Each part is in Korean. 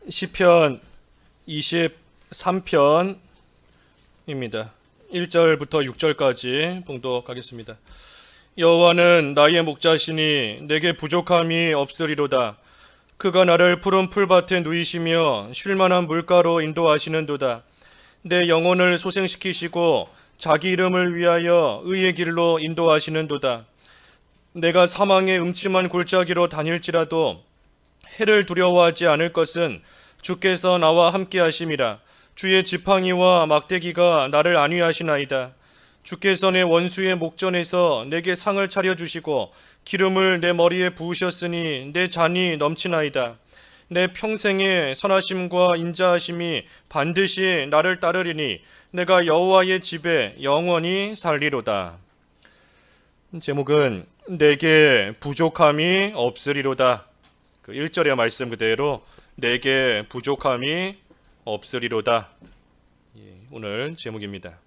시편 23편입니다. 1절부터 6절까지 봉독하겠습니다. 여호와는 나의 목자시니 내게 부족함이 없으리로다. 그가 나를 푸른 풀밭에 누이시며 쉴만한 물가로 인도하시는도다. 내 영혼을 소생시키시고 자기 이름을 위하여 의의 길로 인도하시는도다. 내가 사망의 음침한 골짜기로 다닐지라도 해를 두려워하지 않을 것은 주께서 나와 함께 하심이라. 주의 지팡이와 막대기가 나를 안위하시나이다. 주께서 내 원수의 목전에서 내게 상을 차려주시고 기름을 내 머리에 부으셨으니 내 잔이 넘치나이다. 내 평생의 선하심과 인자하심이 반드시 나를 따르리니 내가 여호와의 집에 영원히 살리로다. 제목은 내게 부족함이 없으리로다. 그 1절의 말씀 그대로 내게 부족함이 없으리로다. 오늘 제목입니다.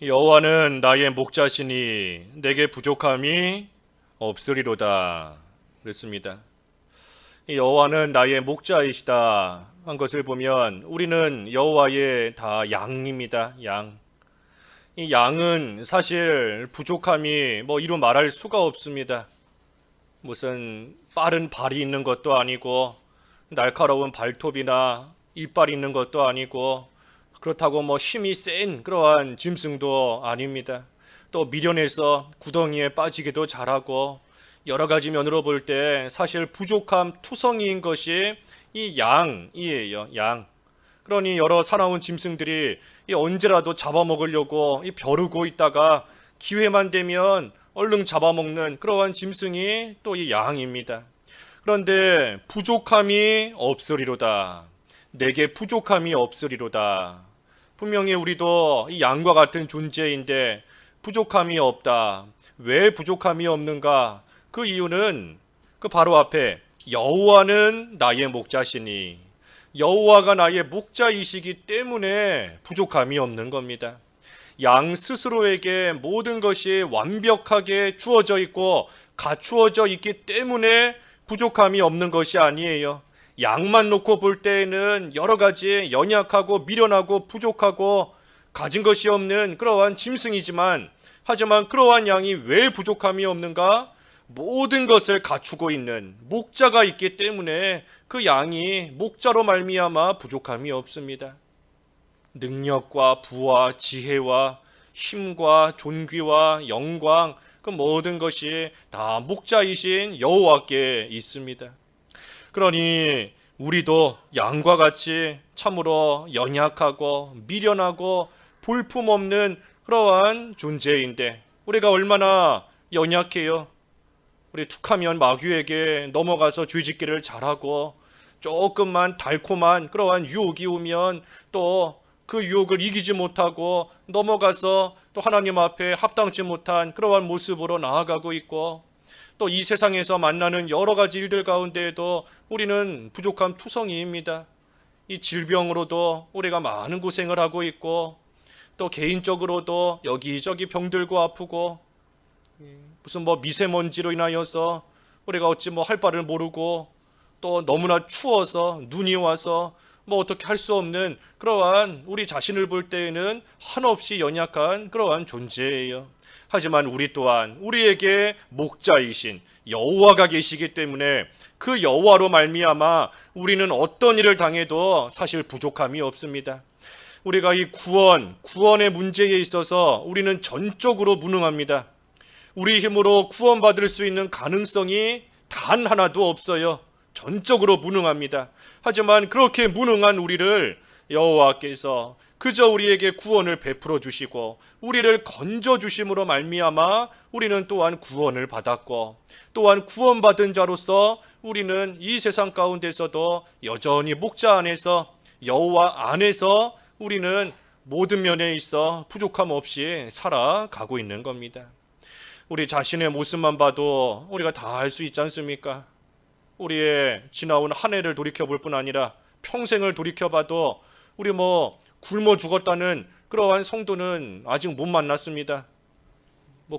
여호와는 나의 목자시니 내게 부족함이 없으리로다. 그랬습니다. 여호와는 나의 목자이시다 한 것을 보면 우리는 여호와의 다 양입니다. 양. 이 양은 사실 부족함이 이루 말할 수가 없습니다. 무슨 빠른 발이 있는 것도 아니고 날카로운 발톱이나 이빨이 있는 것도 아니고 그렇다고 힘이 센 그러한 짐승도 아닙니다. 또 미련해서 구덩이에 빠지기도 잘하고 여러 가지 면으로 볼 때 사실 부족함 투성이인 것이 이 양이에요. 양. 그러니 여러 사나운 짐승들이 언제라도 잡아먹으려고 벼르고 있다가 기회만 되면 얼른 잡아먹는 그러한 짐승이 또 이 양입니다. 그런데 부족함이 없으리로다. 내게 부족함이 없으리로다. 분명히 우리도 이 양과 같은 존재인데 부족함이 없다. 왜 부족함이 없는가? 그 이유는 그 바로 앞에 여호와는 나의 목자시니 여호와가 나의 목자이시기 때문에 부족함이 없는 겁니다. 양 스스로에게 모든 것이 완벽하게 주어져 있고 갖추어져 있기 때문에 부족함이 없는 것이 아니에요. 양만 놓고 볼 때에는 여러 가지 연약하고 미련하고 부족하고 가진 것이 없는 그러한 짐승이지만 하지만 그러한 양이 왜 부족함이 없는가? 모든 것을 갖추고 있는 목자가 있기 때문에 그 양이 목자로 말미암아 부족함이 없습니다. 능력과 부와 지혜와 힘과 존귀와 영광 그 모든 것이 다 목자이신 여호와께 있습니다. 그러니 우리도 양과 같이 참으로 연약하고 미련하고 볼품없는 그러한 존재인데 우리가 얼마나 연약해요. 우리 툭하면 마귀에게 넘어가서 죄짓기를 잘하고 조금만 달콤한 그러한 유혹이 오면 또 그 유혹을 이기지 못하고 넘어가서 또 하나님 앞에 합당치 못한 그러한 모습으로 나아가고 있고 또 이 세상에서 만나는 여러 가지 일들 가운데에도 우리는 부족함 투성이입니다. 이 질병으로도 우리가 많은 고생을 하고 있고 또 개인적으로도 여기저기 병들고 아프고 무슨 미세먼지로 인하여서 우리가 어찌 할 바를 모르고 또 너무나 추워서 눈이 와서 어떻게 할 수 없는 그러한 우리 자신을 볼 때에는 한없이 연약한 그러한 존재예요. 하지만 우리 또한 우리에게 목자이신 여호와가 계시기 때문에 그 여호와로 말미암아 우리는 어떤 일을 당해도 사실 부족함이 없습니다. 우리가 이 구원의 문제에 있어서 우리는 전적으로 무능합니다. 우리 힘으로 구원받을 수 있는 가능성이 단 하나도 없어요. 전적으로 무능합니다. 하지만 그렇게 무능한 우리를 여호와께서 그저 우리에게 구원을 베풀어 주시고 우리를 건져 주심으로 말미암아 우리는 또한 구원을 받았고 또한 구원받은 자로서 우리는 이 세상 가운데서도 여전히 목자 안에서 여호와 안에서 우리는 모든 면에 있어 부족함 없이 살아가고 있는 겁니다. 우리 자신의 모습만 봐도 우리가 다 알 수 있지 않습니까? 우리의 지나온 한 해를 돌이켜볼 뿐 아니라 평생을 돌이켜봐도 우리 굶어 죽었다는 그러한 성도는 아직 못 만났습니다.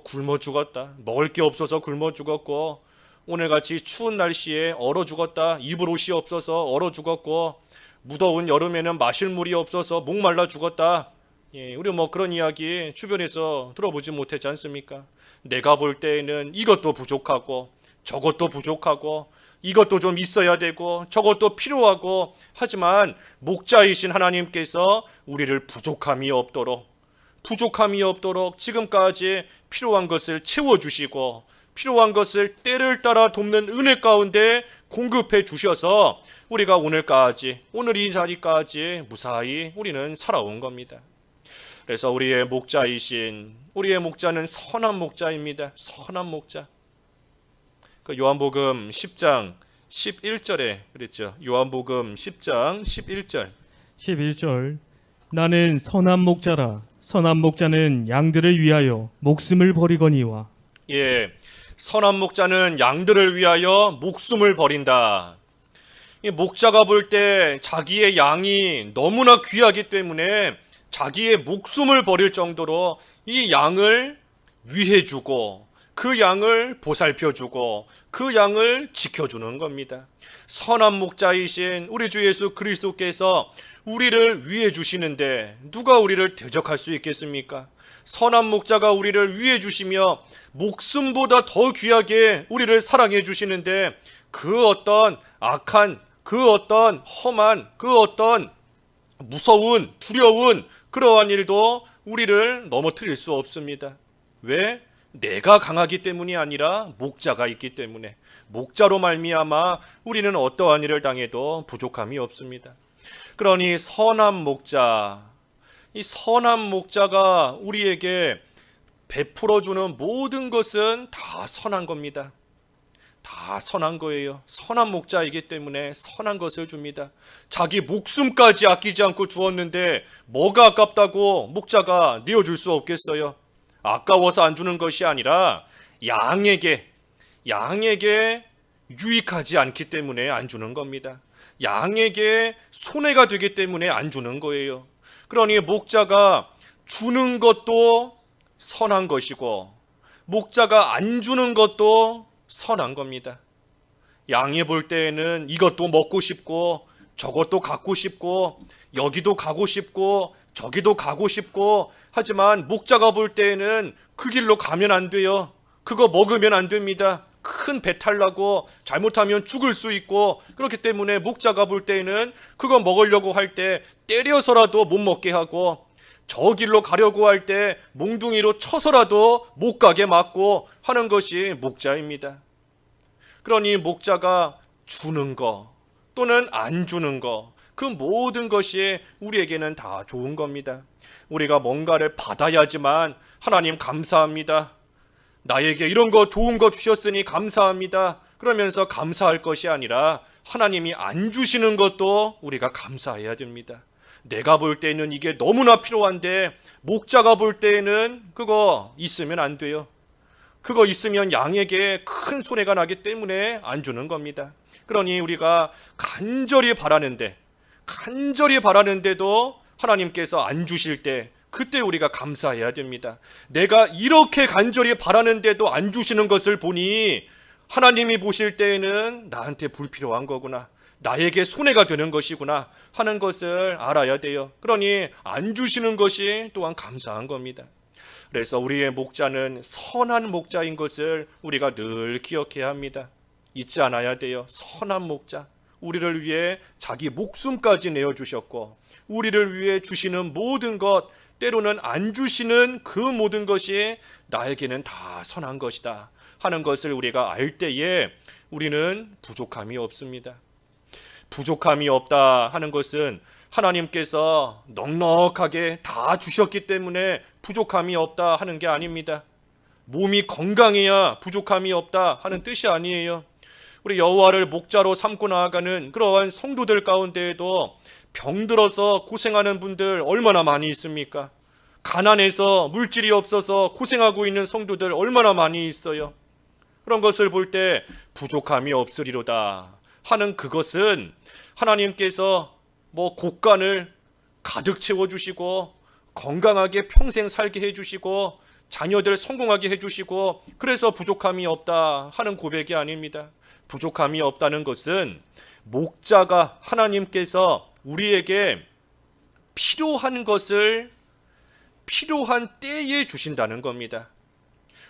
굶어 죽었다. 먹을 게 없어서 굶어 죽었고 오늘같이 추운 날씨에 얼어 죽었다. 입을 옷이 없어서 얼어 죽었고, 무더운 여름에는 마실 물이 없어서 목말라 죽었다. 예, 우리 뭐 그런 이야기 주변에서 들어보지 못했지 않습니까? 내가 볼 때에는 이것도 부족하고 저것도 부족하고 이것도 좀 있어야 되고 저것도 필요하고, 하지만 목자이신 하나님께서 우리를 부족함이 없도록 지금까지 필요한 것을 채워주시고 필요한 것을 때를 따라 돕는 은혜 가운데 공급해 주셔서 우리가 오늘 이 자리까지 무사히 우리는 살아온 겁니다. 그래서 우리의 목자는 선한 목자입니다. 선한 목자. 그 요한복음 10장 11절에 그랬죠. 요한복음 10장 11절. 나는 선한 목자라. 선한 목자는 양들을 위하여 목숨을 버리거니와. 예, 선한 목자는 양들을 위하여 목숨을 버린다. 이 목자가 볼 때 자기의 양이 너무나 귀하기 때문에 자기의 목숨을 버릴 정도로 이 양을 위해주고 그 양을 보살펴주고 그 양을 지켜주는 겁니다. 선한 목자이신 우리 주 예수 그리스도께서 우리를 위해 주시는데 누가 우리를 대적할 수 있겠습니까? 선한 목자가 우리를 위해 주시며 목숨보다 더 귀하게 우리를 사랑해 주시는데 그 어떤 악한, 그 어떤 험한, 그 어떤 무서운, 두려운 그러한 일도 우리를 넘어뜨릴 수 없습니다. 왜? 내가 강하기 때문이 아니라 목자가 있기 때문에, 목자로 말미암아 우리는 어떠한 일을 당해도 부족함이 없습니다. 그러니 선한 목자, 이 선한 목자가 우리에게 베풀어주는 모든 것은 다 선한 겁니다. 다 선한 거예요. 선한 목자이기 때문에 선한 것을 줍니다. 자기 목숨까지 아끼지 않고 주었는데 뭐가 아깝다고 목자가 내어줄 수 없겠어요? 아까워서 안 주는 것이 아니라 양에게 유익하지 않기 때문에 안 주는 겁니다. 양에게 손해가 되기 때문에 안 주는 거예요. 그러니 목자가 주는 것도 선한 것이고 목자가 안 주는 것도 선한 겁니다. 양이 볼 때에는 이것도 먹고 싶고 저것도 갖고 싶고 여기도 가고 싶고 저기도 가고 싶고, 하지만 목자가 볼 때에는 그 길로 가면 안 돼요. 그거 먹으면 안 됩니다. 큰 배탈 나고 잘못하면 죽을 수 있고, 그렇기 때문에 목자가 볼 때에는 그거 먹으려고 할 때 때려서라도 못 먹게 하고, 저 길로 가려고 할 때 몽둥이로 쳐서라도 못 가게 막고 하는 것이 목자입니다. 그러니 목자가 주는 거 또는 안 주는 거, 그 모든 것이 우리에게는 다 좋은 겁니다. 우리가 뭔가를 받아야지만 하나님 감사합니다, 나에게 이런 거 좋은 거 주셨으니 감사합니다 그러면서 감사할 것이 아니라 하나님이 안 주시는 것도 우리가 감사해야 됩니다. 내가 볼 때는 이게 너무나 필요한데 목자가 볼 때는 그거 있으면 안 돼요. 그거 있으면 양에게 큰 손해가 나기 때문에 안 주는 겁니다. 그러니 우리가 간절히 바라는데도 하나님께서 안 주실 때 그때 우리가 감사해야 됩니다. 내가 이렇게 간절히 바라는데도 안 주시는 것을 보니 하나님이 보실 때에는 나한테 불필요한 거구나, 나에게 손해가 되는 것이구나 하는 것을 알아야 돼요. 그러니 안 주시는 것이 또한 감사한 겁니다. 그래서 우리의 목자는 선한 목자인 것을 우리가 늘 기억해야 합니다. 잊지 않아야 돼요. 선한 목자, 우리를 위해 자기 목숨까지 내어주셨고 우리를 위해 주시는 모든 것, 때로는 안 주시는 그 모든 것이 나에게는 다 선한 것이다 하는 것을 우리가 알 때에 우리는 부족함이 없습니다. 부족함이 없다 하는 것은 하나님께서 넉넉하게 다 주셨기 때문에 부족함이 없다 하는 게 아닙니다. 몸이 건강해야 부족함이 없다 하는 뜻이 아니에요. 우리 여호와를 목자로 삼고 나아가는 그러한 성도들 가운데에도 병들어서 고생하는 분들 얼마나 많이 있습니까? 가난해서 물질이 없어서 고생하고 있는 성도들 얼마나 많이 있어요. 그런 것을 볼 때 부족함이 없으리로다 하는 그것은 하나님께서 곳간을 가득 채워주시고 건강하게 평생 살게 해주시고 자녀들 성공하게 해주시고 그래서 부족함이 없다 하는 고백이 아닙니다. 부족함이 없다는 것은 목자가 하나님께서 우리에게 필요한 것을 필요한 때에 주신다는 겁니다.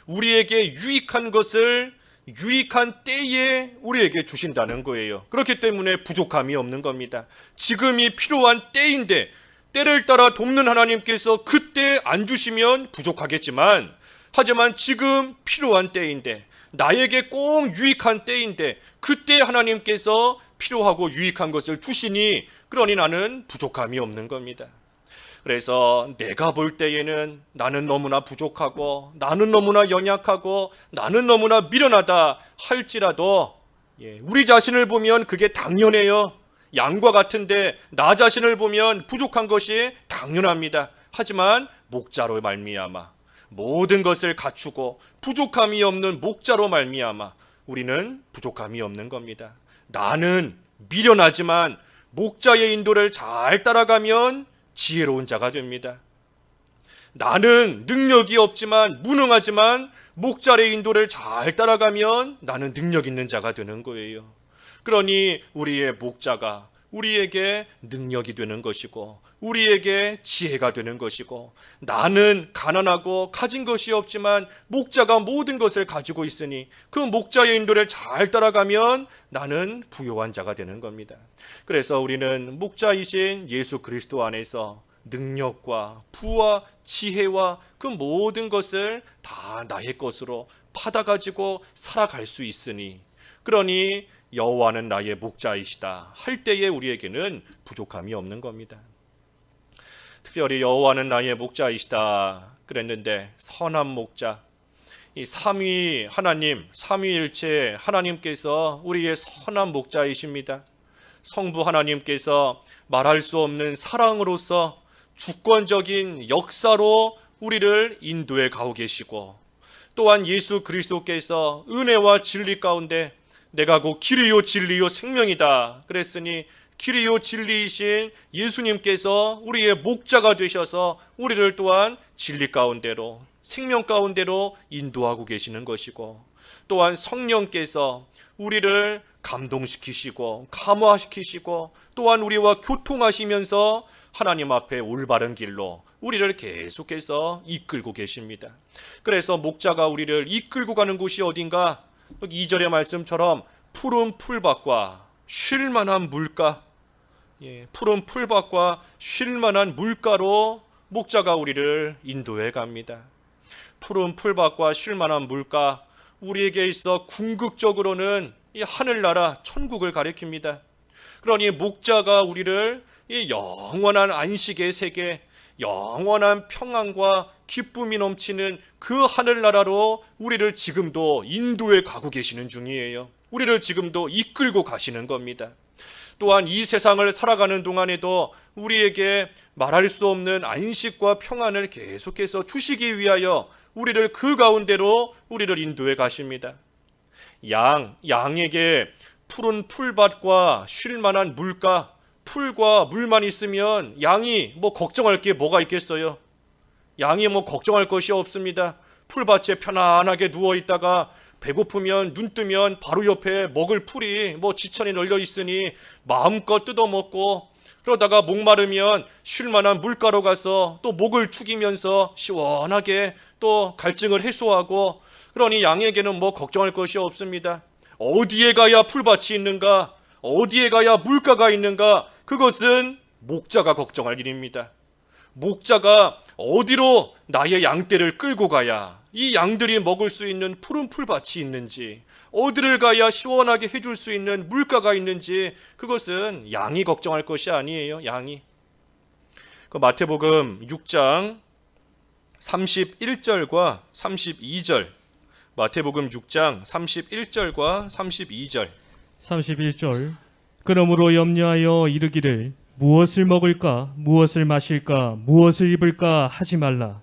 우리에게 유익한 것을 유익한 때에 우리에게 주신다는 거예요. 그렇기 때문에 부족함이 없는 겁니다. 지금이 필요한 때인데 때를 따라 돕는 하나님께서 그때 안 주시면 부족하겠지만, 하지만 지금 필요한 때인데, 나에게 꼭 유익한 때인데 그때 하나님께서 필요하고 유익한 것을 주시니, 그러니 나는 부족함이 없는 겁니다. 그래서 내가 볼 때에는 나는 너무나 부족하고 나는 너무나 연약하고 나는 너무나 미련하다 할지라도 우리 자신을 보면 그게 당연해요. 양과 같은데 나 자신을 보면 부족한 것이 당연합니다. 하지만 목자로 말미암아 모든 것을 갖추고 부족함이 없는 목자로 말미암아 우리는 부족함이 없는 겁니다. 나는 미련하지만 목자의 인도를 잘 따라가면 지혜로운 자가 됩니다. 나는 능력이 없지만 무능하지만 목자의 인도를 잘 따라가면 나는 능력 있는 자가 되는 거예요. 그러니 우리의 목자가 우리에게 능력이 되는 것이고 우리에게 지혜가 되는 것이고, 나는 가난하고 가진 것이 없지만 목자가 모든 것을 가지고 있으니 그 목자의 인도를 잘 따라가면 나는 부요한 자가 되는 겁니다. 그래서 우리는 목자이신 예수 그리스도 안에서 능력과 부와 지혜와 그 모든 것을 다 나의 것으로 받아가지고 살아갈 수 있으니, 그러니 여호와는 나의 목자이시다 할 때에 우리에게는 부족함이 없는 겁니다. 특별히 여호와는 나의 목자이시다 그랬는데, 선한 목자, 이 삼위 하나님, 삼위일체 하나님께서 우리의 선한 목자이십니다. 성부 하나님께서 말할 수 없는 사랑으로서 주권적인 역사로 우리를 인도해 가고 계시고, 또한 예수 그리스도께서 은혜와 진리 가운데 내가 곧 길이요 진리요 생명이다 그랬으니, 길이요 진리이신 예수님께서 우리의 목자가 되셔서 우리를 또한 진리 가운데로 생명 가운데로 인도하고 계시는 것이고, 또한 성령께서 우리를 감동시키시고 감화시키시고 또한 우리와 교통하시면서 하나님 앞에 올바른 길로 우리를 계속해서 이끌고 계십니다. 그래서 목자가 우리를 이끌고 가는 곳이 어딘가? 여기 2절의 말씀처럼 푸른 풀밭과 쉴만한 물가, 푸른 풀밭과 쉴만한 물가로 목자가 우리를 인도해 갑니다. 푸른 풀밭과 쉴만한 물가, 우리에게 있어 궁극적으로는 이 하늘나라 천국을 가리킵니다. 그러니 목자가 우리를 이 영원한 안식의 세계, 영원한 평안과 기쁨이 넘치는 그 하늘나라로 우리를 지금도 인도해 가고 계시는 중이에요. 우리를 지금도 이끌고 가시는 겁니다. 또한 이 세상을 살아가는 동안에도 우리에게 말할 수 없는 안식과 평안을 계속해서 주시기 위하여 우리를 그 가운데로 우리를 인도해 가십니다. 양에게 푸른 풀밭과 쉴만한 물가, 풀과 물만 있으면 양이 걱정할 게 뭐가 있겠어요? 양이 걱정할 것이 없습니다. 풀밭에 편안하게 누워 있다가 배고프면 눈 뜨면 바로 옆에 먹을 풀이 지천이 널려 있으니 마음껏 뜯어먹고, 그러다가 목마르면 쉴만한 물가로 가서 또 목을 축이면서 시원하게 또 갈증을 해소하고, 그러니 양에게는 걱정할 것이 없습니다. 어디에 가야 풀밭이 있는가? 어디에 가야 물가가 있는가? 그것은 목자가 걱정할 일입니다. 목자가 어디로 나의 양떼를 끌고 가야 이 양들이 먹을 수 있는 푸른 풀밭이 있는지, 어디를 가야 시원하게 해줄 수 있는 물가가 있는지, 그것은 양이 걱정할 것이 아니에요. 양이. 그 마태복음 6장 31절과 32절, 마태복음 6장 31절과 32절. 31절. 그러므로 염려하여 이르기를 무엇을 먹을까 무엇을 마실까 무엇을 입을까 하지 말라.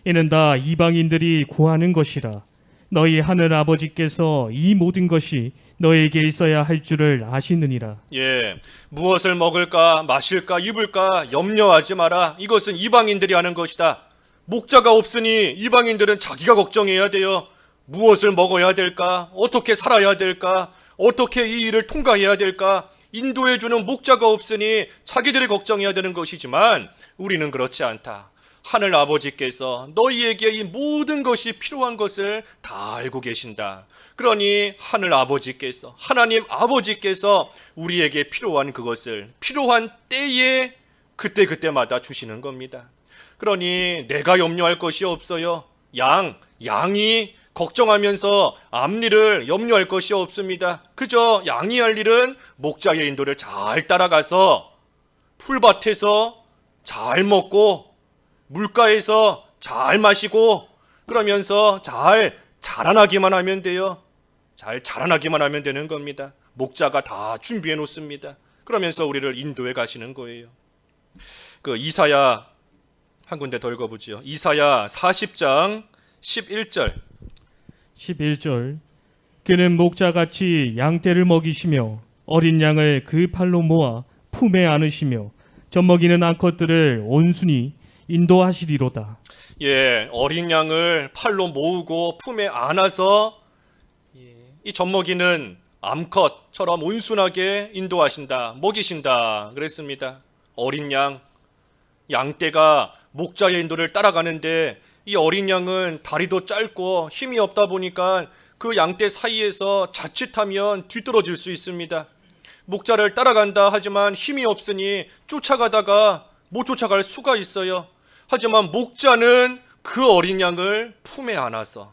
이는 다 이방인들이 구하는 것이라. 너희 하늘 아버지께서 이 모든 것이 너에게 있어야 할 줄을 아시느니라. 무엇을 먹을까 마실까 입을까 염려하지 마라. 이것은 이방인들이 하는 것이다. 목자가 없으니 이방인들은 자기가 걱정해야 돼요. 무엇을 먹어야 될까? 어떻게 살아야 될까? 어떻게 이 일을 통과해야 될까? 인도해주는 목자가 없으니 자기들이 걱정해야 되는 것이지만 우리는 그렇지 않다. 하늘 아버지께서 너희에게 이 모든 것이 필요한 것을 다 알고 계신다. 그러니 하늘 아버지께서, 하나님 아버지께서 우리에게 필요한 그것을 필요한 때에 그때그때마다 주시는 겁니다. 그러니 내가 염려할 것이 없어요. 양이 걱정하면서 앞일을 염려할 것이 없습니다. 그저 양이 할 일은 목자의 인도를 잘 따라가서 풀밭에서 잘 먹고 물가에서 잘 마시고 그러면서 잘 자라나기만 하면 돼요. 잘 자라나기만 하면 되는 겁니다. 목자가 다 준비해 놓습니다. 그러면서 우리를 인도해 가시는 거예요. 그 이사야 한 군데 더 읽어보지요. 이사야 40장 11절 11절 그는 목자같이 양떼를 먹이시며 어린 양을 그 팔로 모아 품에 안으시며 젖먹이는 암컷들을 온순히 인도하시리로다. 예, 어린 양을 팔로 모으고 품에 안아서 이 젖먹이는 암컷처럼 온순하게 인도하신다, 먹이신다 그랬습니다. 어린 양떼가 목자의 인도를 따라가는데 이 어린 양은 다리도 짧고 힘이 없다 보니까 그 양떼 사이에서 자칫하면 뒤떨어질 수 있습니다. 목자를 따라간다 하지만 힘이 없으니 쫓아가다가 못 쫓아갈 수가 있어요. 하지만 목자는 그 어린 양을 품에 안아서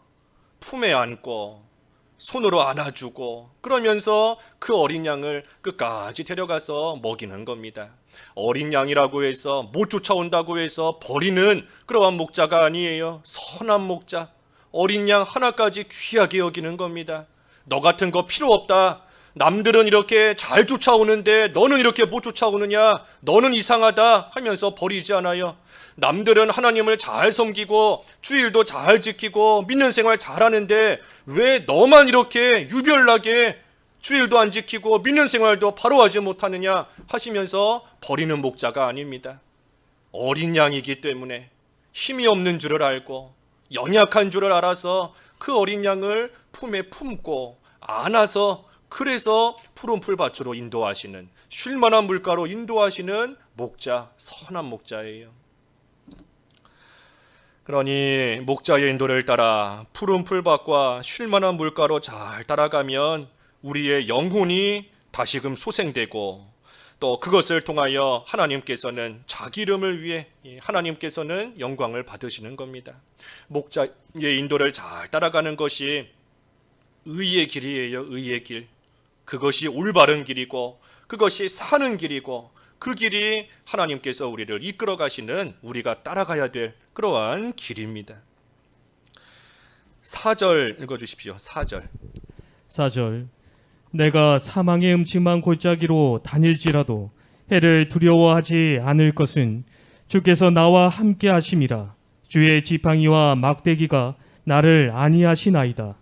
품에 안고 손으로 안아주고 그러면서 그 어린 양을 끝까지 데려가서 먹이는 겁니다. 어린 양이라고 해서 못 쫓아온다고 해서 버리는 그러한 목자가 아니에요. 선한 목자, 어린 양 하나까지 귀하게 여기는 겁니다. 너 같은 거 필요 없다. 남들은 이렇게 잘 쫓아오는데 너는 이렇게 못 쫓아오느냐? 너는 이상하다 하면서 버리지 않아요. 남들은 하나님을 잘 섬기고 주일도 잘 지키고 믿는 생활 잘하는데 왜 너만 이렇게 유별나게 주일도 안 지키고 믿는 생활도 바로 하지 못하느냐 하시면서 버리는 목자가 아닙니다. 어린 양이기 때문에 힘이 없는 줄을 알고 연약한 줄을 알아서 그 어린 양을 품에 품고 안아서 그래서 푸른 풀밭으로 인도하시는, 쉴만한 물가로 인도하시는 목자, 선한 목자예요. 그러니 목자의 인도를 따라 푸른 풀밭과 쉴만한 물가로 잘 따라가면 우리의 영혼이 다시금 소생되고 또 그것을 통하여 하나님께서는 자기 이름을 위해 하나님께서는 영광을 받으시는 겁니다. 목자의 인도를 잘 따라가는 것이 의의 길이에요. 의의 길. 그것이 올바른 길이고 그것이 사는 길이고 그 길이 하나님께서 우리를 이끌어 가시는 우리가 따라가야 될 그러한 길입니다. 4절 읽어주십시오. 4절 4절 내가 사망의 음침한 골짜기로 다닐지라도 해를 두려워하지 않을 것은 주께서 나와 함께 하심이라. 주의 지팡이와 막대기가 나를 안위하시나이다.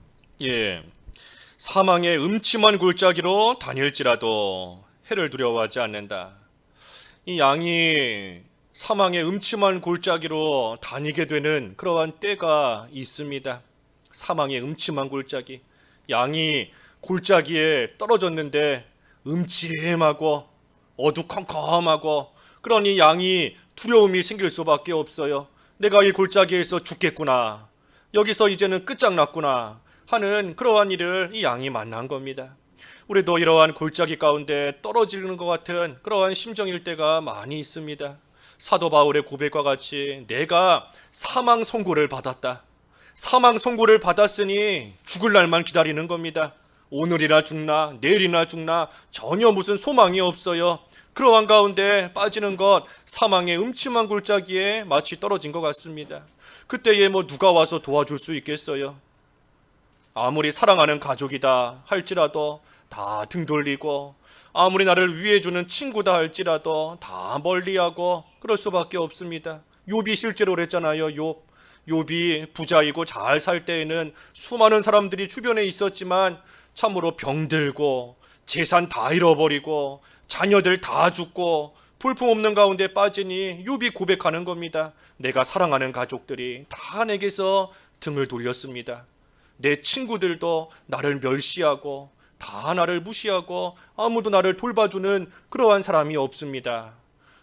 예, 사망의 음침한 골짜기로 다닐지라도 해를 두려워하지 않는다. 이 양이 사망의 음침한 골짜기로 다니게 되는 그러한 때가 있습니다. 사망의 음침한 골짜기, 양이 골짜기에 떨어졌는데 음침하고 어두컴컴하고 그러니 양이 두려움이 생길 수밖에 없어요. 내가 이 골짜기에서 죽겠구나, 여기서 이제는 끝장났구나 하는 그러한 일을 이 양이 만난 겁니다. 우리도 이러한 골짜기 가운데 떨어지는 것 같은 그러한 심정일 때가 많이 있습니다. 사도 바울의 고백과 같이 내가 사망 선고를 받았다. 사망 선고를 받았으니 죽을 날만 기다리는 겁니다. 오늘이나 죽나 내일이나 죽나 전혀 무슨 소망이 없어요. 그러한 가운데 빠지는 것, 사망의 음침한 골짜기에 마치 떨어진 것 같습니다. 그때에 누가 와서 도와줄 수 있겠어요? 아무리 사랑하는 가족이다 할지라도 다 등 돌리고, 아무리 나를 위해주는 친구다 할지라도 다 멀리하고 그럴 수밖에 없습니다. 욥이 실제로 그랬잖아요. 욥이 부자이고 잘 살 때에는 수많은 사람들이 주변에 있었지만 참으로 병들고 재산 다 잃어버리고 자녀들 다 죽고 볼품없는 가운데 빠지니 욥이 고백하는 겁니다. 내가 사랑하는 가족들이 다 내게서 등을 돌렸습니다. 내 친구들도 나를 멸시하고 다 나를 무시하고 아무도 나를 돌봐주는 그러한 사람이 없습니다.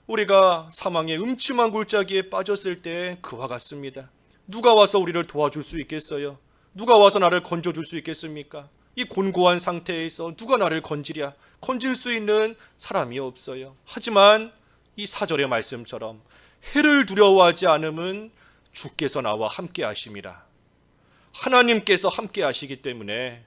우리가 사망의 음침한 골짜기에 빠졌을 때 그와 같습니다. 누가 와서 우리를 도와줄 수 있겠어요? 누가 와서 나를 건져줄 수 있겠습니까? 이 곤고한 상태에서 누가 나를 건지랴? 건질 수 있는 사람이 없어요. 하지만 이 4절의 말씀처럼 해를 두려워하지 않음은 주께서 나와 함께 하심이라. 하나님께서 함께 하시기 때문에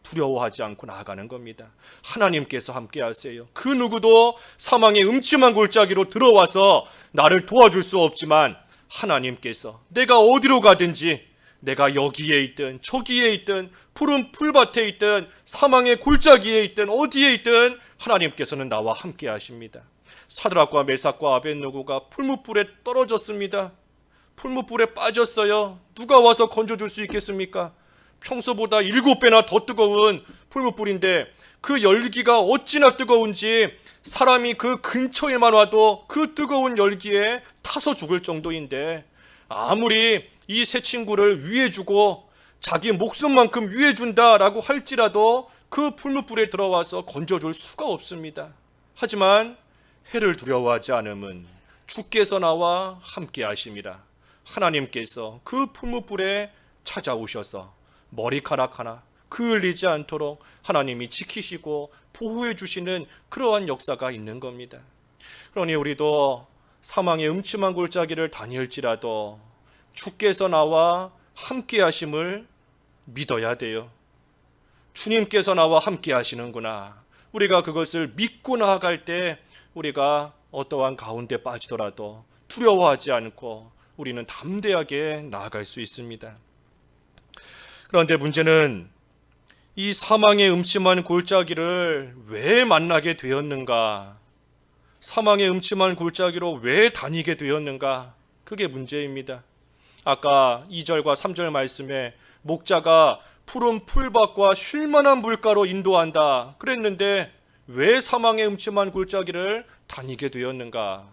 두려워하지 않고 나아가는 겁니다. 하나님께서 함께 하세요. 그 누구도 사망의 음침한 골짜기로 들어와서 나를 도와줄 수 없지만 하나님께서 내가 어디로 가든지, 내가 여기에 있든 저기에 있든 푸른 풀밭에 있든 사망의 골짜기에 있든 어디에 있든 하나님께서는 나와 함께 하십니다. 사드락과 메삭과 아벳느고가 풀무불에 떨어졌습니다. 풀무불에 빠졌어요. 누가 와서 건져줄 수 있겠습니까? 평소보다 7배나 더 뜨거운 풀무불인데 그 열기가 어찌나 뜨거운지 사람이 그 근처에만 와도 그 뜨거운 열기에 타서 죽을 정도인데, 아무리 이 세 친구를 위해주고 자기 목숨만큼 위해준다라고 할지라도 그 풀무불에 들어와서 건져줄 수가 없습니다. 하지만 해를 두려워하지 않음은 주께서 나와 함께 하심이라. 하나님께서 그 풀무불에 찾아오셔서 머리카락 하나 그을리지 않도록 하나님이 지키시고 보호해 주시는 그러한 역사가 있는 겁니다. 그러니 우리도 사망의 음침한 골짜기를 다닐지라도 주께서 나와 함께 하심을 믿어야 돼요. 주님께서 나와 함께 하시는구나. 우리가 그것을 믿고 나아갈 때 우리가 어떠한 가운데 빠지더라도 두려워하지 않고 우리는 담대하게 나아갈 수 있습니다. 그런데 문제는 이 사망의 음침한 골짜기를 왜 만나게 되었는가? 사망의 음침한 골짜기로 왜 다니게 되었는가? 그게 문제입니다. 아까 2절과 3절 말씀에 목자가 푸른 풀밭과 쉴만한 물가로 인도한다 그랬는데 왜 사망의 음침한 골짜기를 다니게 되었는가?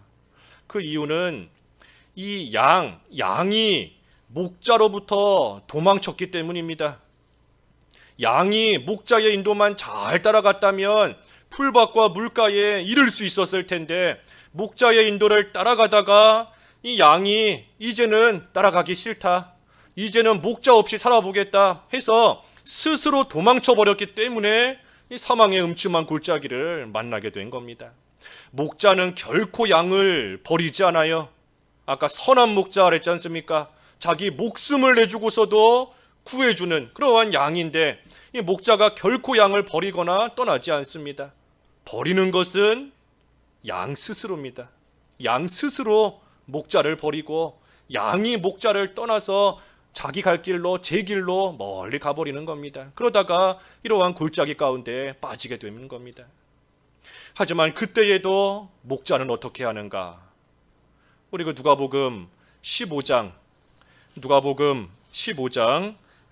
그 이유는 이 양이 목자로부터 도망쳤기 때문입니다. 양이 목자의 인도만 잘 따라갔다면 풀밭과 물가에 이를 수 있었을 텐데, 목자의 인도를 따라가다가 이 양이 이제는 따라가기 싫다, 이제는 목자 없이 살아보겠다 해서 스스로 도망쳐 버렸기 때문에 이 사망의 음침한 골짜기를 만나게 된 겁니다. 목자는 결코 양을 버리지 않아요. 아까 선한 목자 그랬지 않습니까? 자기 목숨을 내주고서도 구해주는 그러한 양인데, 이 목자가 결코 양을 버리거나 떠나지 않습니다. 버리는 것은 양 스스로입니다. 양 스스로 목자를 버리고 양이 목자를 떠나서 자기 갈 길로, 제 길로 멀리 가버리는 겁니다. 그러다가 이러한 골짜기 가운데 빠지게 되는 겁니다. 하지만 그때에도 목자는 어떻게 하는가? 우리 그 누가복음 15장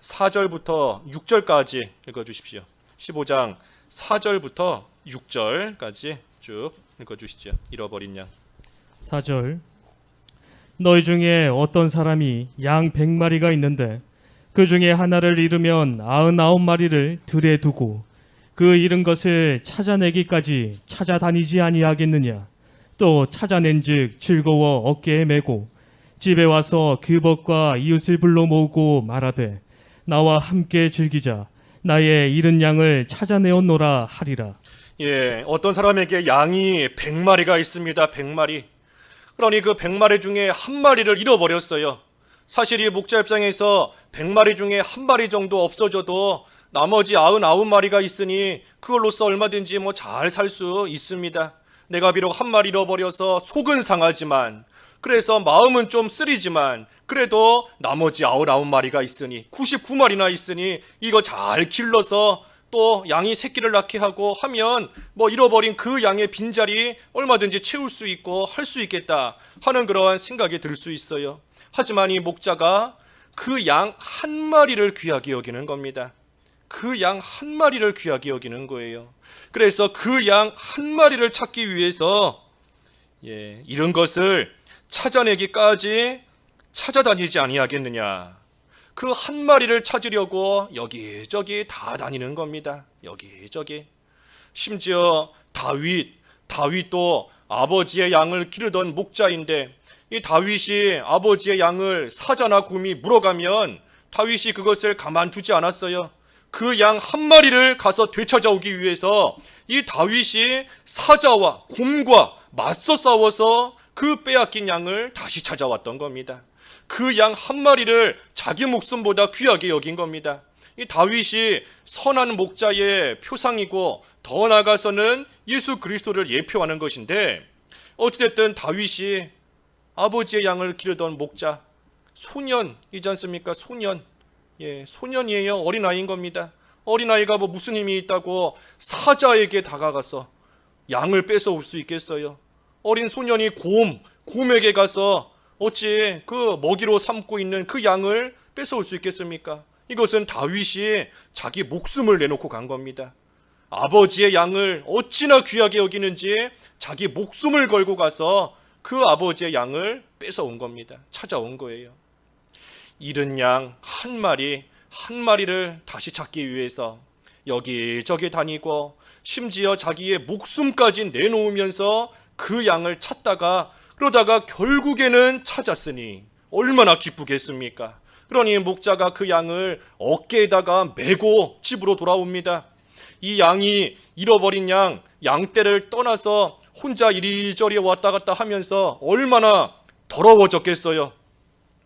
4절부터 6절까지 읽어주십시오. 15장 4절부터 6절까지 쭉 읽어주시죠. 잃어버린 양. 4절. 너희 중에 어떤 사람이 양 100마리가 있는데 그 중에 하나를 잃으면 99마리를 들에 두고 그 잃은 것을 찾아내기까지 찾아다니지 아니하겠느냐? 또 찾아낸즉 즐거워 어깨에 메고 집에 와서 그 벗과 이웃을 불러 모으고 말하되 나와 함께 즐기자. 나의 잃은 양을 찾아내었노라 하리라. 예, 어떤 사람에게 양이 100마리가 있습니다. 100마리. 그러니 그 100마리 중에 한 마리를 잃어버렸어요. 사실 이 목자 입장에서 100마리 중에 한 마리 정도 없어져도 나머지 99마리가 있으니 그걸로써 얼마든지 잘 살 수 있습니다. 내가 비록 한 마리 잃어버려서 속은 상하지만, 그래서 마음은 좀 쓰리지만, 그래도 나머지 99마리가 있으니 99마리나 있으니 이거 잘 길러서 또 양이 새끼를 낳게 하고 하면 잃어버린 그 양의 빈자리 얼마든지 채울 수 있고 할 수 있겠다 하는 그러한 생각이 들 수 있어요. 하지만 이 목자가 그 양 한 마리를 귀하게 여기는 겁니다. 그 양 한 마리를 귀하게 여기는 거예요. 그래서 그 양 한 마리를 찾기 위해서 이런 것을 찾아내기까지 찾아다니지 아니하겠느냐. 그 한 마리를 찾으려고 여기저기 다 다니는 겁니다. 여기저기. 심지어 다윗도 아버지의 양을 기르던 목자인데, 이 다윗이 아버지의 양을 사자나 곰이 물어가면 다윗이 그것을 가만두지 않았어요. 그 양 한 마리를 가서 되찾아오기 위해서 이 다윗이 사자와 곰과 맞서 싸워서 그 빼앗긴 양을 다시 찾아왔던 겁니다. 그 양 한 마리를 자기 목숨보다 귀하게 여긴 겁니다. 이 다윗이 선한 목자의 표상이고 더 나아가서는 예수 그리스도를 예표하는 것인데, 어찌됐든 다윗이 아버지의 양을 기르던 목자, 소년이지 않습니까? 소년이에요. 어린아이인 겁니다. 어린아이가 뭐 무슨 힘이 있다고 사자에게 다가가서 양을 뺏어올 수 있겠어요? 어린 소년이 곰에게 가서 어찌 그 먹이로 삼고 있는 그 양을 뺏어올 수 있겠습니까? 이것은 다윗이 자기 목숨을 내놓고 간 겁니다. 아버지의 양을 어찌나 귀하게 여기는지 자기 목숨을 걸고 가서 그 아버지의 양을 뺏어온 겁니다. 찾아온 거예요. 잃은 양 한 마리를 다시 찾기 위해서 여기저기 다니고, 심지어 자기의 목숨까지 내놓으면서 그 양을 찾다가, 그러다가 결국에는 찾았으니 얼마나 기쁘겠습니까? 그러니 목자가 그 양을 어깨에다가 메고 집으로 돌아옵니다. 이 양이 잃어버린 양떼를 떠나서 혼자 이리저리 왔다 갔다 하면서 얼마나 더러워졌겠어요.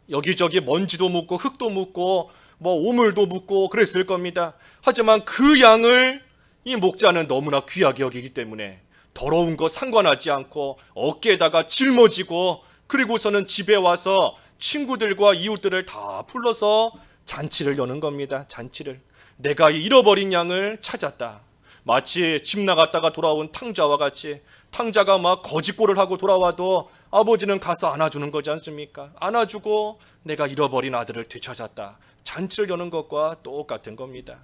여기저기 먼지도 묻고 흙도 묻고 뭐 오물도 묻고 그랬을 겁니다. 하지만 그 양을 이 목자는 너무나 귀하게 여기기 때문에 더러운 거 상관하지 않고 어깨에다가 짊어지고, 그리고서는 집에 와서 친구들과 이웃들을 다 불러서 잔치를 여는 겁니다. 잔치를. 내가 잃어버린 양을 찾았다. 마치 집 나갔다가 돌아온 탕자와 같이, 탕자가 막 거짓골을 하고 돌아와도 아버지는 가서 안아주는 거지 않습니까? 안아주고 내가 잃어버린 아들을 되찾았다. 잔치를 여는 것과 똑같은 겁니다.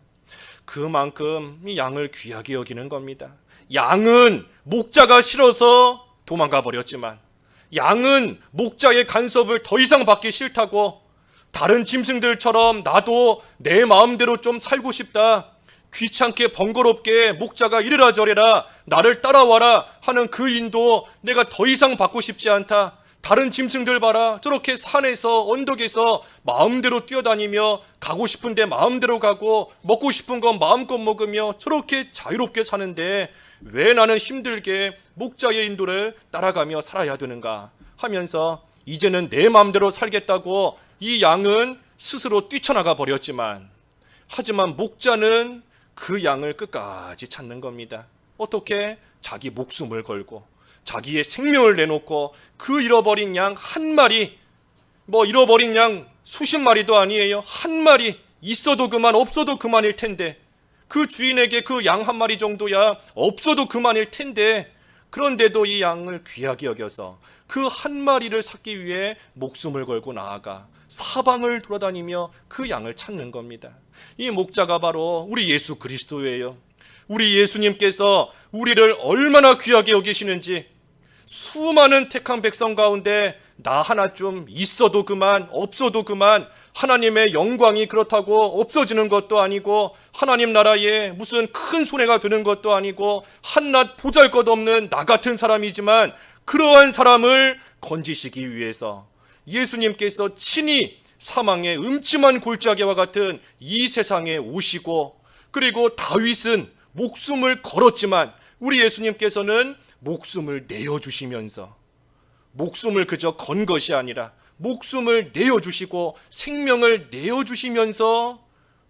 그만큼 이 양을 귀하게 여기는 겁니다. 양은 목자가 싫어서 도망가 버렸지만, 양은 목자의 간섭을 더 이상 받기 싫다고, 다른 짐승들처럼 나도 내 마음대로 좀 살고 싶다, 귀찮게 번거롭게 목자가 이래라 저래라 나를 따라와라 하는 그 인도 내가 더 이상 받고 싶지 않다. 다른 짐승들 봐라, 저렇게 산에서 언덕에서 마음대로 뛰어다니며 가고 싶은데 마음대로 가고 먹고 싶은 건 마음껏 먹으며 저렇게 자유롭게 사는데 왜 나는 힘들게 목자의 인도를 따라가며 살아야 되는가 하면서 이제는 내 마음대로 살겠다고 이 양은 스스로 뛰쳐나가 버렸지만, 하지만 목자는 그 양을 끝까지 찾는 겁니다. 어떻게? 자기 목숨을 걸고 자기의 생명을 내놓고 그 잃어버린 양 한 마리, 뭐 잃어버린 양 수십 마리도 아니에요. 한 마리, 있어도 그만 없어도 그만일 텐데, 그 주인에게 그 양 한 마리 정도야 없어도 그만일 텐데, 그런데도 이 양을 귀하게 여겨서 그 한 마리를 찾기 위해 목숨을 걸고 나아가 사방을 돌아다니며 그 양을 찾는 겁니다. 이 목자가 바로 우리 예수 그리스도예요. 우리 예수님께서 우리를 얼마나 귀하게 여기시는지, 수많은 택한 백성 가운데 나 하나 좀 있어도 그만 없어도 그만, 하나님의 영광이 그렇다고 없어지는 것도 아니고 하나님 나라에 무슨 큰 손해가 되는 것도 아니고 한낱 보잘것없는 나 같은 사람이지만, 그러한 사람을 건지시기 위해서 예수님께서 친히 사망의 음침한 골짜기와 같은 이 세상에 오시고, 그리고 다윗은 목숨을 걸었지만 우리 예수님께서는 목숨을 내어주시면서, 목숨을 그저 건 것이 아니라 목숨을 내어주시고 생명을 내어주시면서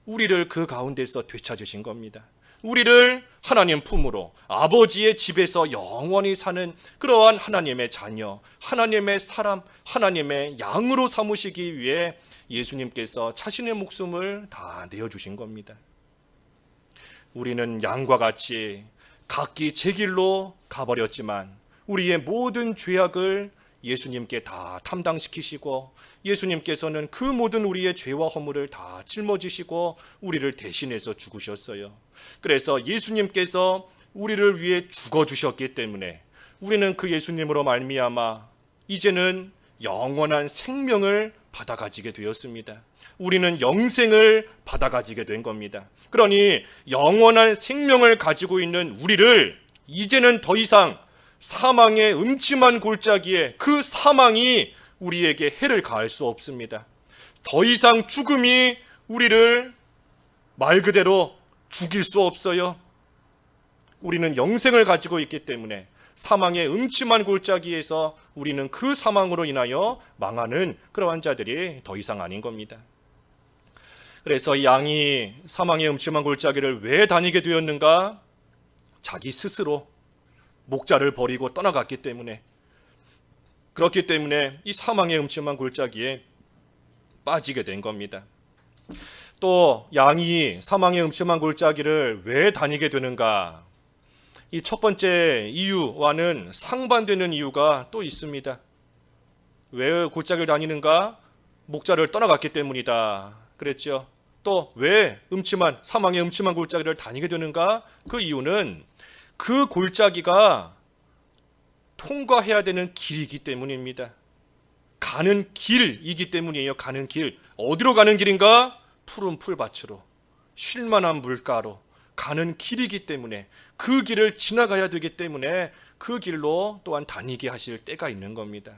우리를 그 가운데서 되찾으신 겁니다. 우리를 하나님 품으로 아버지의 집에서 영원히 사는 그러한 하나님의 자녀, 하나님의 사람, 하나님의 양으로 삼으시기 위해 예수님께서 자신의 목숨을 다 내어주신 겁니다. 우리는 양과 같이 각기 제 길로 가버렸지만 우리의 모든 죄악을 예수님께 다 담당시키시고, 예수님께서는 그 모든 우리의 죄와 허물을 다 짊어지시고 우리를 대신해서 죽으셨어요. 그래서 예수님께서 우리를 위해 죽어주셨기 때문에 우리는 그 예수님으로 말미암아 이제는 영원한 생명을 받아 가지게 되었습니다. 우리는 영생을 받아 가지게 된 겁니다. 그러니 영원한 생명을 가지고 있는 우리를 이제는 더 이상 사망의 음침한 골짜기에 그 사망이 우리에게 해를 가할 수 없습니다. 더 이상 죽음이 우리를 말 그대로 죽일 수 없어요. 우리는 영생을 가지고 있기 때문에 사망의 음침한 골짜기에서 우리는 그 사망으로 인하여 망하는 그러한 자들이 더 이상 아닌 겁니다. 그래서 이 양이 사망의 음침한 골짜기를 왜 다니게 되었는가? 자기 스스로 목자를 버리고 떠나갔기 때문에, 그렇기 때문에 이 사망의 음침한 골짜기에 빠지게 된 겁니다. 또 양이 사망의 음침한 골짜기를 왜 다니게 되는가? 이 첫 번째 이유와는 상반되는 이유가 또 있습니다. 왜 골짜기를 다니는가? 목자를 떠나갔기 때문이다 그랬죠. 또 왜 사망의 음침한 골짜기를 다니게 되는가? 그 이유는 그 골짜기가 통과해야 되는 길이기 때문입니다. 가는 길이기 때문이에요. 가는 길. 어디로 가는 길인가? 푸른 풀밭으로, 쉴만한 물가로 가는 길이기 때문에, 그 길을 지나가야 되기 때문에 그 길로 또한 다니게 하실 때가 있는 겁니다.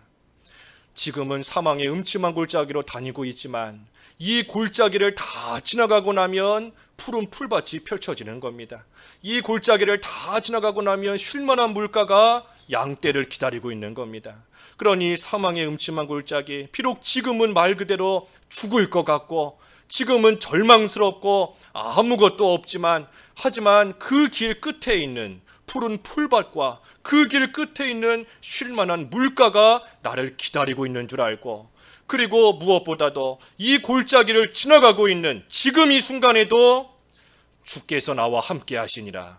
지금은 사망의 음침한 골짜기로 다니고 있지만 이 골짜기를 다 지나가고 나면 푸른 풀밭이 펼쳐지는 겁니다. 이 골짜기를 다 지나가고 나면 쉴만한 물가가 양떼를 기다리고 있는 겁니다. 그러니 사망의 음침한 골짜기, 비록 지금은 말 그대로 죽을 것 같고 지금은 절망스럽고 아무것도 없지만, 하지만 그 길 끝에 있는 푸른 풀밭과 그 길 끝에 있는 쉴만한 물가가 나를 기다리고 있는 줄 알고, 그리고 무엇보다도 이 골짜기를 지나가고 있는 지금 이 순간에도 주께서 나와 함께 하시니라,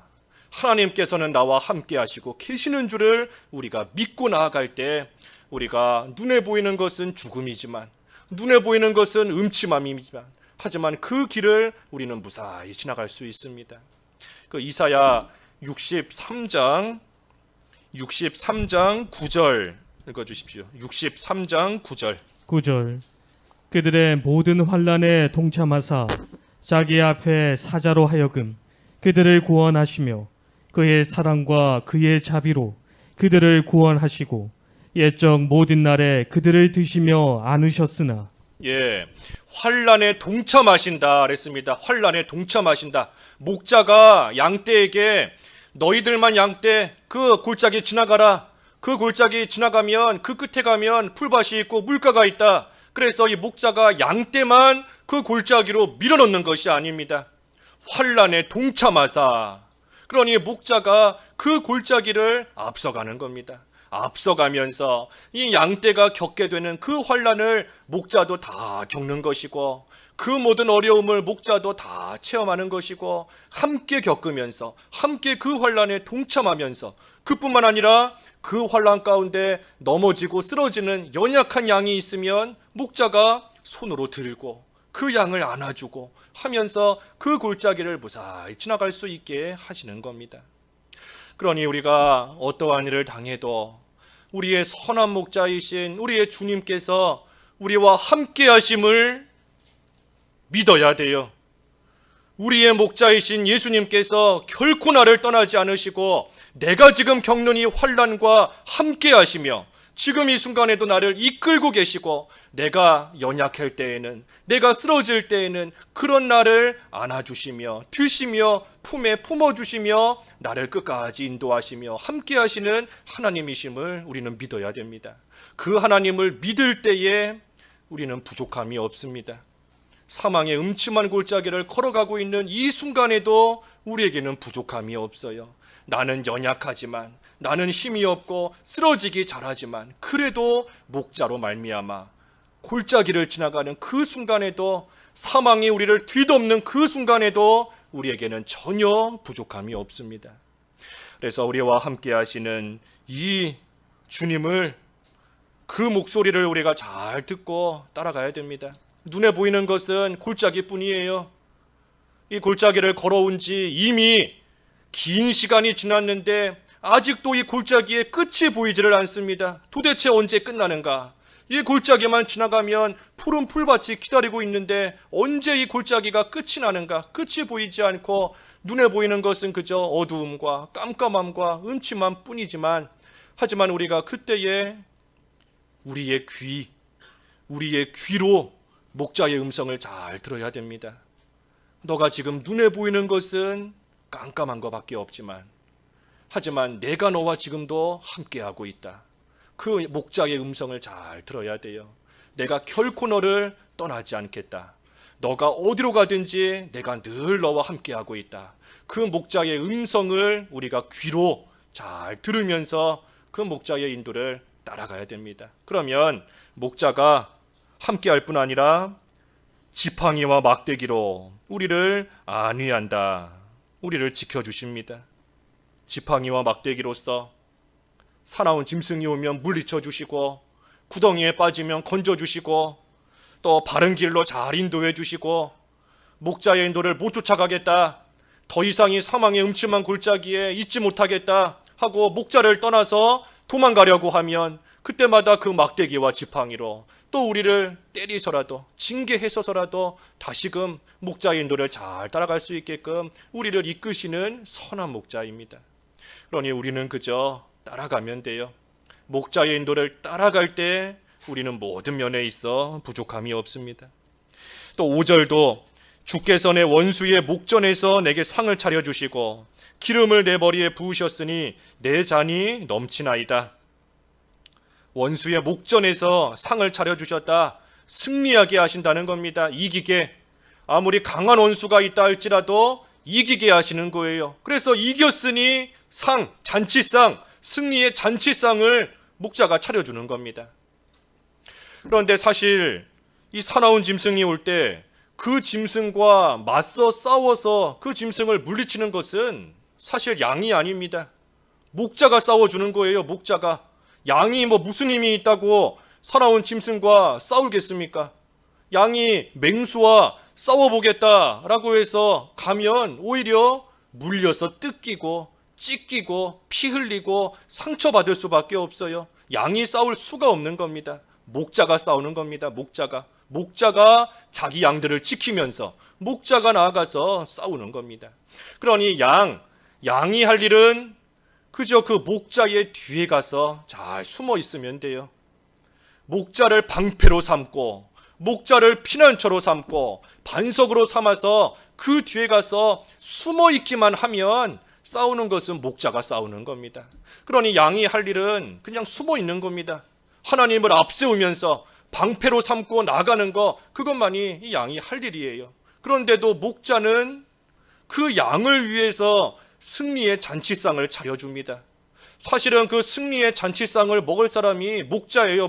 하나님께서는 나와 함께 하시고 계시는 줄을 우리가 믿고 나아갈 때, 우리가 눈에 보이는 것은 죽음이지만, 눈에 보이는 것은 음침함이지만, 하지만 그 길을 우리는 무사히 지나갈 수 있습니다. 그 이사야 63장 9절 읽어주십시오. 63장 9절. 9절. 그들의 모든 환난에 동참하사 자기 앞에 사자로 하여금 그들을 구원하시며 그의 사랑과 그의 자비로 그들을 구원하시고 옛적 모든 날에 그들을 드시며 안으셨으나. 예, 환난에 동참하신다 그랬습니다. 환난에 동참하신다. 목자가 양떼에게 너희들만 양떼 그 골짜기 지나가라. 그 골짜기 지나가면 그 끝에 가면 풀밭이 있고 물가가 있다. 그래서 이 목자가 양떼만 그 골짜기로 밀어넣는 것이 아닙니다. 환난에 동참하사. 그러니 목자가 그 골짜기를 앞서가는 겁니다. 앞서가면서 이 양떼가 겪게 되는 그 환난을 목자도 다 겪는 것이고, 그 모든 어려움을 목자도 다 체험하는 것이고, 함께 겪으면서 함께 그 환난에 동참하면서, 그뿐만 아니라 그 환난 가운데 넘어지고 쓰러지는 연약한 양이 있으면 목자가 손으로 들고 그 양을 안아주고 하면서 그 골짜기를 무사히 지나갈 수 있게 하시는 겁니다. 그러니 우리가 어떠한 일을 당해도 우리의 선한 목자이신 우리의 주님께서 우리와 함께 하심을 믿어야 돼요. 우리의 목자이신 예수님께서 결코 나를 떠나지 않으시고 내가 지금 겪는 이 환난과 함께 하시며 지금 이 순간에도 나를 이끌고 계시고, 내가 연약할 때에는, 내가 쓰러질 때에는 그런 나를 안아주시며 드시며 품에 품어주시며 나를 끝까지 인도하시며 함께 하시는 하나님이심을 우리는 믿어야 됩니다. 그 하나님을 믿을 때에 우리는 부족함이 없습니다. 사망의 음침한 골짜기를 걸어가고 있는 이 순간에도 우리에게는 부족함이 없어요. 나는 연약하지만, 나는 힘이 없고 쓰러지기 잘하지만, 그래도 목자로 말미암아 골짜기를 지나가는 그 순간에도, 사망이 우리를 뒤덮는 그 순간에도 우리에게는 전혀 부족함이 없습니다. 그래서 우리와 함께 하시는 이 주님을, 그 목소리를 우리가 잘 듣고 따라가야 됩니다. 눈에 보이는 것은 골짜기뿐이에요. 이 골짜기를 걸어온 지 이미 긴 시간이 지났는데 아직도 이 골짜기에 끝이 보이지를 않습니다. 도대체 언제 끝나는가? 이 골짜기만 지나가면 푸른 풀밭이 기다리고 있는데 언제 이 골짜기가 끝이 나는가? 끝이 보이지 않고 눈에 보이는 것은 그저 어두움과 깜깜함과 음침함 뿐이지만, 하지만 우리가 그때에 우리의 귀로 목자의 음성을 잘 들어야 됩니다. 너가 지금 눈에 보이는 것은 깜깜한 것밖에 없지만, 하지만 내가 너와 지금도 함께하고 있다. 그 목자의 음성을 잘 들어야 돼요. 내가 결코 너를 떠나지 않겠다. 너가 어디로 가든지 내가 늘 너와 함께하고 있다. 그 목자의 음성을 우리가 귀로 잘 들으면서 그 목자의 인도를 따라가야 됩니다. 그러면 목자가 함께할 뿐 아니라 지팡이와 막대기로 우리를 안위한다. 우리를 지켜주십니다. 지팡이와 막대기로서 사나운 짐승이 오면 물리쳐 주시고, 구덩이에 빠지면 건져 주시고, 또 바른 길로 잘 인도해 주시고, 목자의 인도를 못 쫓아가겠다, 더 이상 이 사망의 음침한 골짜기에 있지 못하겠다 하고 목자를 떠나서 도망가려고 하면 그때마다 그 막대기와 지팡이로 또 우리를 때리서라도 징계해서라도 다시금 목자의 인도를 잘 따라갈 수 있게끔 우리를 이끄시는 선한 목자입니다. 그러니 우리는 그저 따라가면 돼요. 목자의 인도를 따라갈 때 우리는 모든 면에 있어 부족함이 없습니다. 또 5절도 주께서 내 원수의 목전에서 내게 상을 차려주시고 기름을 내 머리에 부으셨으니 내 잔이 넘치나이다. 원수의 목전에서 상을 차려주셨다. 승리하게 하신다는 겁니다. 이기게. 아무리 강한 원수가 있다 할지라도 이기게 하시는 거예요. 그래서 이겼으니 상, 잔치상, 승리의 잔치상을 목자가 차려주는 겁니다. 그런데 사실 이 사나운 짐승이 올 때 그 짐승과 맞서 싸워서 그 짐승을 물리치는 것은 사실 양이 아닙니다. 목자가 싸워주는 거예요. 목자가. 양이 무슨 힘이 있다고 사나운 짐승과 싸우겠습니까? 양이 맹수와 싸워보겠다라고 해서 가면 오히려 물려서 뜯기고 찢기고 피 흘리고 상처받을 수밖에 없어요. 양이 싸울 수가 없는 겁니다. 목자가 싸우는 겁니다. 목자가 자기 양들을 지키면서 목자가 나아가서 싸우는 겁니다. 그러니 양이 할 일은 그저 그 목자의 뒤에 가서 잘 숨어 있으면 돼요. 목자를 방패로 삼고 목자를 피난처로 삼고 반석으로 삼아서 그 뒤에 가서 숨어 있기만 하면 싸우는 것은 목자가 싸우는 겁니다. 그러니 양이 할 일은 그냥 숨어 있는 겁니다. 하나님을 앞세우면서 방패로 삼고 나가는 거, 그것만이 이 양이 할 일이에요. 그런데도 목자는 그 양을 위해서 승리의 잔치상을 차려줍니다. 사실은 그 승리의 잔치상을 먹을 사람이 목자예요.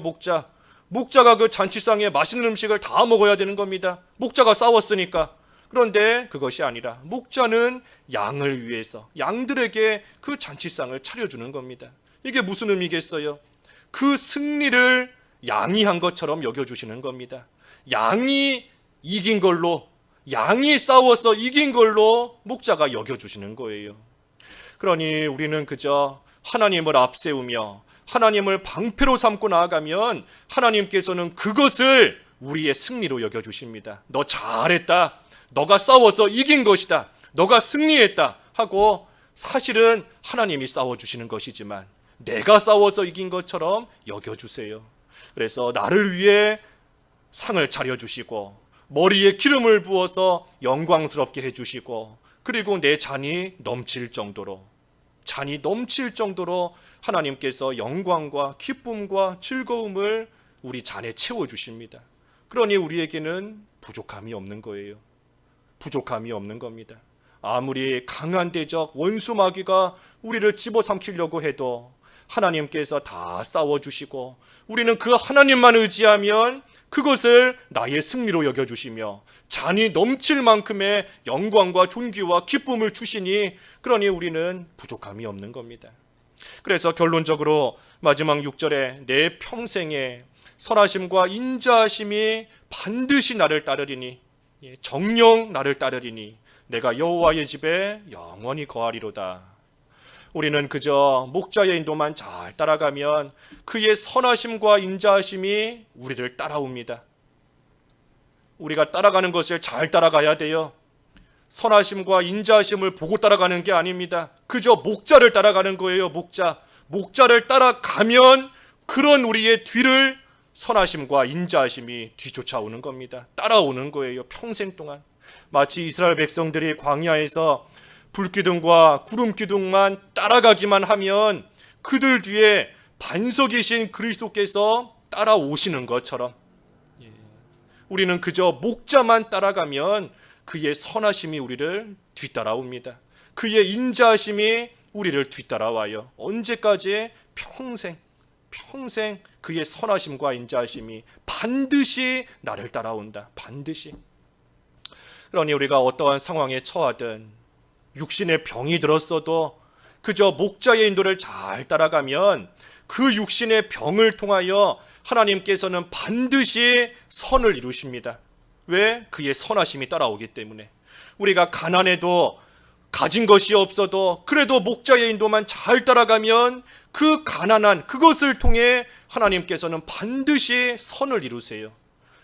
목자가 그 잔치상에 맛있는 음식을 다 먹어야 되는 겁니다. 목자가 싸웠으니까. 그런데 그것이 아니라 목자는 양을 위해서 양들에게 그 잔치상을 차려주는 겁니다. 이게 무슨 의미겠어요? 그 승리를 양이 한 것처럼 여겨주시는 겁니다. 양이 이긴 걸로, 양이 싸워서 이긴 걸로 목자가 여겨주시는 거예요. 그러니 우리는 그저 하나님을 앞세우며 하나님을 방패로 삼고 나아가면 하나님께서는 그것을 우리의 승리로 여겨주십니다. 너 잘했다. 너가 싸워서 이긴 것이다. 너가 승리했다 하고, 사실은 하나님이 싸워주시는 것이지만 내가 싸워서 이긴 것처럼 여겨주세요. 그래서 나를 위해 상을 차려주시고 머리에 기름을 부어서 영광스럽게 해주시고, 그리고 내 잔이 넘칠 정도로 하나님께서 영광과 기쁨과 즐거움을 우리 잔에 채워주십니다. 그러니 우리에게는 부족함이 없는 거예요. 부족함이 없는 겁니다. 아무리 강한 대적 원수 마귀가 우리를 집어삼키려고 해도 하나님께서 다 싸워주시고, 우리는 그 하나님만 의지하면 그것을 나의 승리로 여겨주시며 잔이 넘칠 만큼의 영광과 존귀와 기쁨을 주시니, 그러니 우리는 부족함이 없는 겁니다. 그래서 결론적으로 마지막 6절에 내 평생에 선하심과 인자하심이 반드시 나를 따르리니, 정령 나를 따르리니 내가 여호와의 집에 영원히 거하리로다. 우리는 그저 목자의 인도만 잘 따라가면 그의 선하심과 인자하심이 우리를 따라옵니다. 우리가 따라가는 것을 잘 따라가야 돼요. 선하심과 인자하심을 보고 따라가는 게 아닙니다. 그저 목자를 따라가는 거예요. 목자를 따라가면 그런 우리의 뒤를 선하심과 인자하심이 뒤쫓아오는 겁니다. 따라오는 거예요. 평생 동안. 마치 이스라엘 백성들이 광야에서 불기둥과 구름기둥만 따라가기만 하면 그들 뒤에 반석이신 그리스도께서 따라오시는 것처럼 우리는 그저 목자만 따라가면 그의 선하심이 우리를 뒤따라옵니다. 그의 인자하심이 우리를 뒤따라와요. 언제까지? 평생 그의 선하심과 인자하심이 반드시 나를 따라온다. 반드시. 그러니 우리가 어떠한 상황에 처하든 육신의 병이 들었어도 그저 목자의 인도를 잘 따라가면 그 육신의 병을 통하여 하나님께서는 반드시 선을 이루십니다. 왜? 그의 선하심이 따라오기 때문에. 우리가 가난해도 가진 것이 없어도 그래도 목자의 인도만 잘 따라가면 그 가난한 그것을 통해 하나님께서는 반드시 선을 이루세요.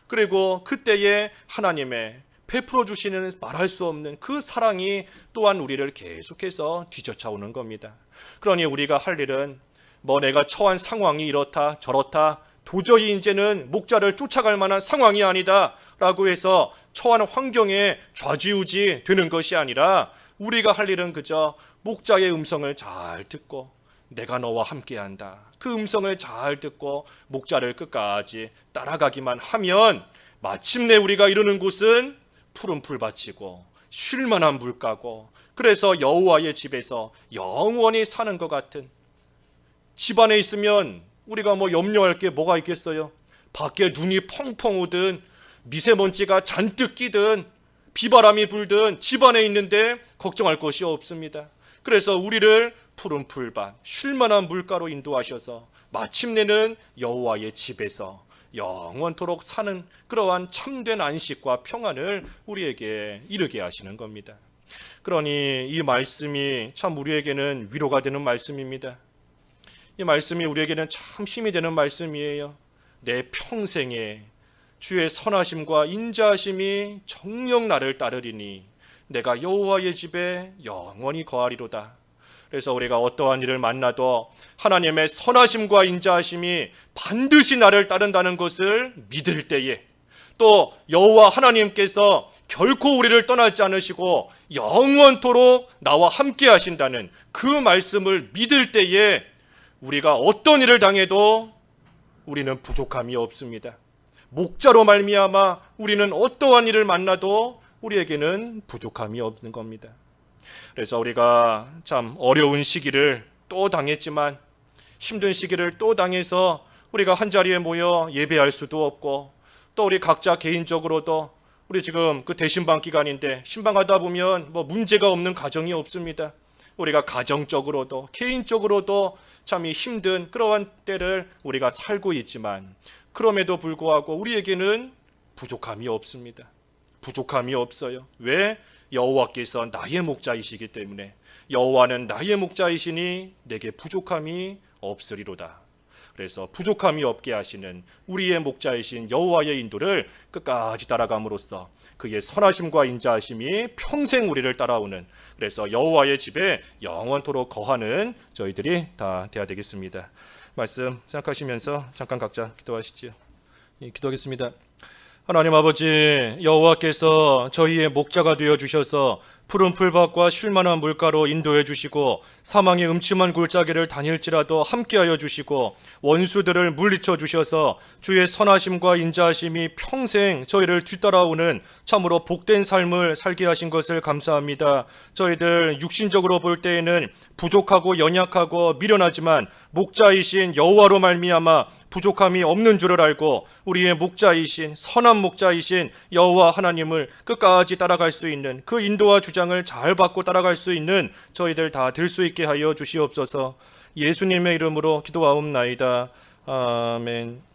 그리고 그때에 하나님의 베풀어 주시는 말할 수 없는 그 사랑이 또한 우리를 계속해서 뒤쫓아오는 겁니다. 그러니 우리가 할 일은 내가 처한 상황이 이렇다 저렇다 도저히 이제는 목자를 쫓아갈 만한 상황이 아니다 라고 해서 처한 환경에 좌지우지 되는 것이 아니라 우리가 할 일은 그저 목자의 음성을 잘 듣고 내가 너와 함께한다. 그 음성을 잘 듣고 목자를 끝까지 따라가기만 하면 마침내 우리가 이르는 곳은 푸른 풀밭이고 쉴만한 물가고 그래서 여호와의 집에서 영원히 사는 것 같은 집안에 있으면 우리가 염려할 게 뭐가 있겠어요? 밖에 눈이 펑펑 오든 미세먼지가 잔뜩 끼든 비바람이 불든 집안에 있는데 걱정할 것이 없습니다. 그래서 우리를 푸른 풀밭, 쉴만한 물가로 인도하셔서 마침내는 여호와의 집에서 영원토록 사는 그러한 참된 안식과 평안을 우리에게 이르게 하시는 겁니다. 그러니 이 말씀이 참 우리에게는 위로가 되는 말씀입니다. 이 말씀이 우리에게는 참 힘이 되는 말씀이에요. 내 평생에 주의 선하심과 인자하심이 정녕 나를 따르리니 내가 여호와의 집에 영원히 거하리로다. 그래서 우리가 어떠한 일을 만나도 하나님의 선하심과 인자하심이 반드시 나를 따른다는 것을 믿을 때에 또 여호와 하나님께서 결코 우리를 떠나지 않으시고 영원토록 나와 함께 하신다는 그 말씀을 믿을 때에 우리가 어떤 일을 당해도 우리는 부족함이 없습니다. 목자로 말미암아 우리는 어떠한 일을 만나도 우리에게는 부족함이 없는 겁니다. 그래서 우리가 참 어려운 시기를 또 당했지만 힘든 시기를 또 당해서 우리가 한자리에 모여 예배할 수도 없고 또 우리 각자 개인적으로도 우리 지금 그 대신방 기간인데 신방하다 보면 문제가 없는 가정이 없습니다. 우리가 가정적으로도 개인적으로도 참 힘든 그러한 때를 우리가 살고 있지만 그럼에도 불구하고 우리에게는 부족함이 없습니다. 부족함이 없어요. 왜? 여호와께서 나의 목자이시기 때문에. 여호와는 나의 목자이시니 내게 부족함이 없으리로다. 그래서 부족함이 없게 하시는 우리의 목자이신 여호와의 인도를 끝까지 따라감으로써 그의 선하심과 인자하심이 평생 우리를 따라오는, 그래서 여호와의 집에 영원토록 거하는 저희들이 다 되어야 되겠습니다. 말씀 생각하시면서 잠깐 각자 기도하시지요. 기도하겠습니다. 하나님 아버지, 여호와께서 저희의 목자가 되어 주셔서 푸른 풀밭과 쉴만한 물가로 인도해 주시고 사망의 음침한 골짜기를 다닐지라도 함께하여 주시고 원수들을 물리쳐 주셔서 주의 선하심과 인자하심이 평생 저희를 뒤따라오는 참으로 복된 삶을 살게 하신 것을 감사합니다. 저희들 육신적으로 볼 때에는 부족하고 연약하고 미련하지만 목자이신 여호와로 말미암아 부족함이 없는 줄을 알고 우리의 목자이신 선한 목자이신 여호와 하나님을 끝까지 따라갈 수 있는 그 인도와 주장을 잘 받고 따라갈 수 있는 저희들 다 될 수 있게 하여 주시옵소서. 예수님의 이름으로 기도하옵나이다. 아멘.